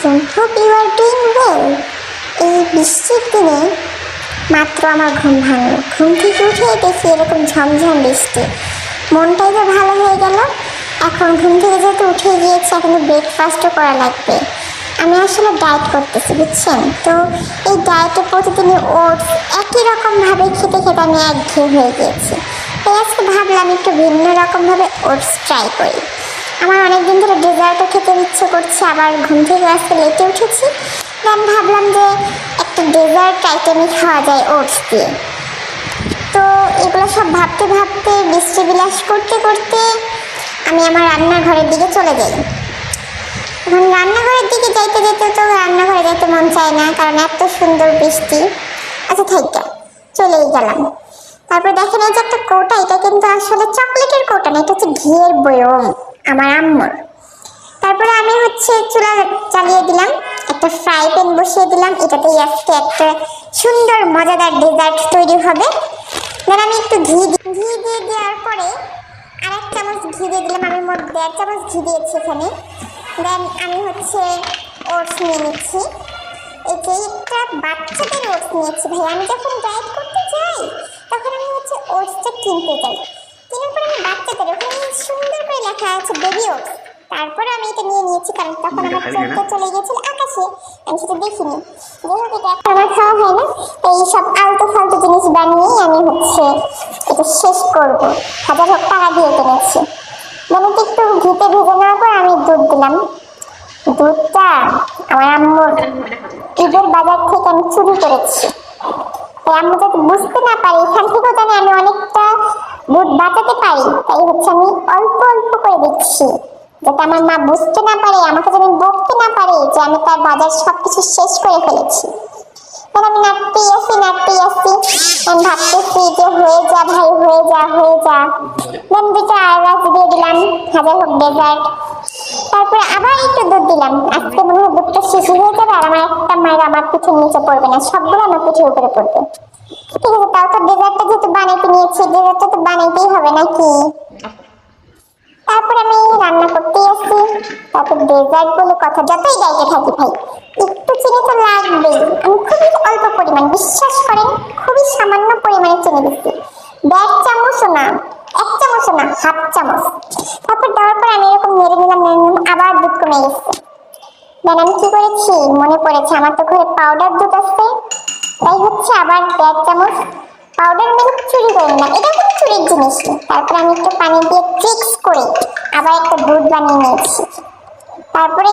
ওয়ালাইকুম, hope you are doing well. এই বৃষ্টির দিনে মাত্র আমার ঘুম ভাঙলো। ঘুম থেকে উঠে দেখি এরকম ঝমঝম বৃষ্টি, মনটাই তো ভালো হয়ে গেল। এখন ঘুম থেকে যেহেতু উঠে গিয়েছে, এখন ব্রেকফাস্টও করা লাগবে। আমি আসলে ডায়েট করতেছি, বুঝছেন তো। এই ডায়েটে প্রতিদিনই ওটস একই রকমভাবে খেতে খেতে আমি একঘেয়ে হয়ে গিয়েছি। তাই আজকে ভাবলাম একটু ভিন্ন রকমভাবে ওটস ট্রাই করি। আমার অনেকদিন ধরে ডেজার্টও খেতে ইচ্ছে করছে, আবার ঘুম থেকে আজকে লেটে উঠেছি। আমি ভাবলাম যে একটা ডেজার্ট আইটেমই খাওয়া যায় ওটস দিয়ে। তো এগুলো সব ভাবতে ভাবতে বৃষ্টি বিলাস করতে করতে আমি আমার রান্নাঘরের দিকে চলে যাই। এখন রান্নাঘরের দিকে যাইতে যেতে তো রান্নাঘরে যাইতে মন চায় না, কারণ এত সুন্দর বৃষ্টি। আচ্ছা থাইকা চলেই গেলাম। তারপর দেখেন এই যে একটা কৌটা, এটা কিন্তু আসলে চকলেটের কৌটা না, এটা হচ্ছে ঘিয়ের বয়ম আমার আম্মুর। তারপরে আমি চুলা চালিয়ে দিলাম, একটা ফ্রাই প্যান বসিয়ে দিলাম। এটাতেই আজকে একটা সুন্দর মজাদার ডেজার্ট তৈরি হবে। দেন আমি একটু ঘি দিয়ে দেওয়ার পরে আর 1 চামচ ঘি দিয়ে দিলাম। আমি মোট 1.5 চামচ ঘি দিয়েছি এখানে। দেন আমি ওটস নিয়ে নিচ্ছি। এই যে একটা বাচ্চাদের ওটস নিয়েছি ভাই। আমি যখন ডায়েট করতে যাই তখন আমি ওটসটা কিনতে যাই, কেনার পরে আমি বাচ্চাদের ওখানে সুন্দর করে লেখা আছে বেবি ওটস। তারপরে আমি এটা নিয়ে নিয়েছি, কারণ তখন আমার চোখটা চলে গিয়েছিল আকাশে, আমি সেটা দেখিনি। যাই হোক, এটা এখন আমার খাওয়া হয় না। এই সব আলতু ফালতু জিনিস বানিয়েই আমি এটা শেষ করবো। 1000 হোক টাকা দিয়ে কিনেছি। মানে একটু ঘিতে ভেজে নেওয়ার পর আমি দুধ দিলাম। দুধটা আমার আম্মুর ঈদের বাজার থেকে আমি চুরি করেছি। তাই আম্মু যাতে বুঝতে না পারে, এখান থেকেও জানি আমি অনেকটা দুধ বাঁচাতে পারি, তাই আমি অল্প অল্প করে দিচ্ছি, যাতে আমার মা বুঝতে না পারে, আমাকে যেন বকতে না পারে যে আমি তার বাজার সবকিছু শেষ করে ফেলেছি। তাহলে আমি নাড়তেই আসি আমি ভাবতেছি যে হয়ে যা ভাই, হয়ে যা। দেন 2টা এলাচ দিয়ে দিলাম, 1000 হোক ডেজার্ট। তারপরে আবার একটু দুধ দিলাম। আজকে মনে হয় দুধটা শেষ হয়ে যাবে, আর আমার একটা মায়ের আমার পিঠের নিচে পড়বে না, সবগুলো আমার পিঠের উপরে পড়বে। ঠিক আছে, তাও তো ডেজার্টটা যেহেতু বানাইতে নিয়েছি, ডেজার্টটা তো বানাইতেই হবে নাকি। তারপরে আমি রান্না করতেই আসি। তারপর ডেজার্ট বলে কথা, যতই ডাইটে থাকি ভাই একটু চিনি তো লাগবেই। আমি খুবই অল্প পরিমাণ, বিশ্বাস করেন, খুবই সামান্য পরিমাণে চিনি দিচ্ছি। 1.5 চামচও না, 1 চামচও না, 1/2 চামচ। তারপর দেওয়ার পর আমি এরকম নেড়ে নিলাম, আবার দুধ কমে গেছে। দেন আমি কি করেছি মনে পড়েছে, আমার তো ঘরে পাউডার দুধ আছে, তাই আবার 1.5 চামচ পাউডার মিল্ক চুরি করে নিলাম। এটা কোনো চুরির জিনিস নেই। তারপর আমি একটু পানি দিয়ে মিক্স করে আবার একটা দুধ বানিয়ে নিয়েছি। তারপরে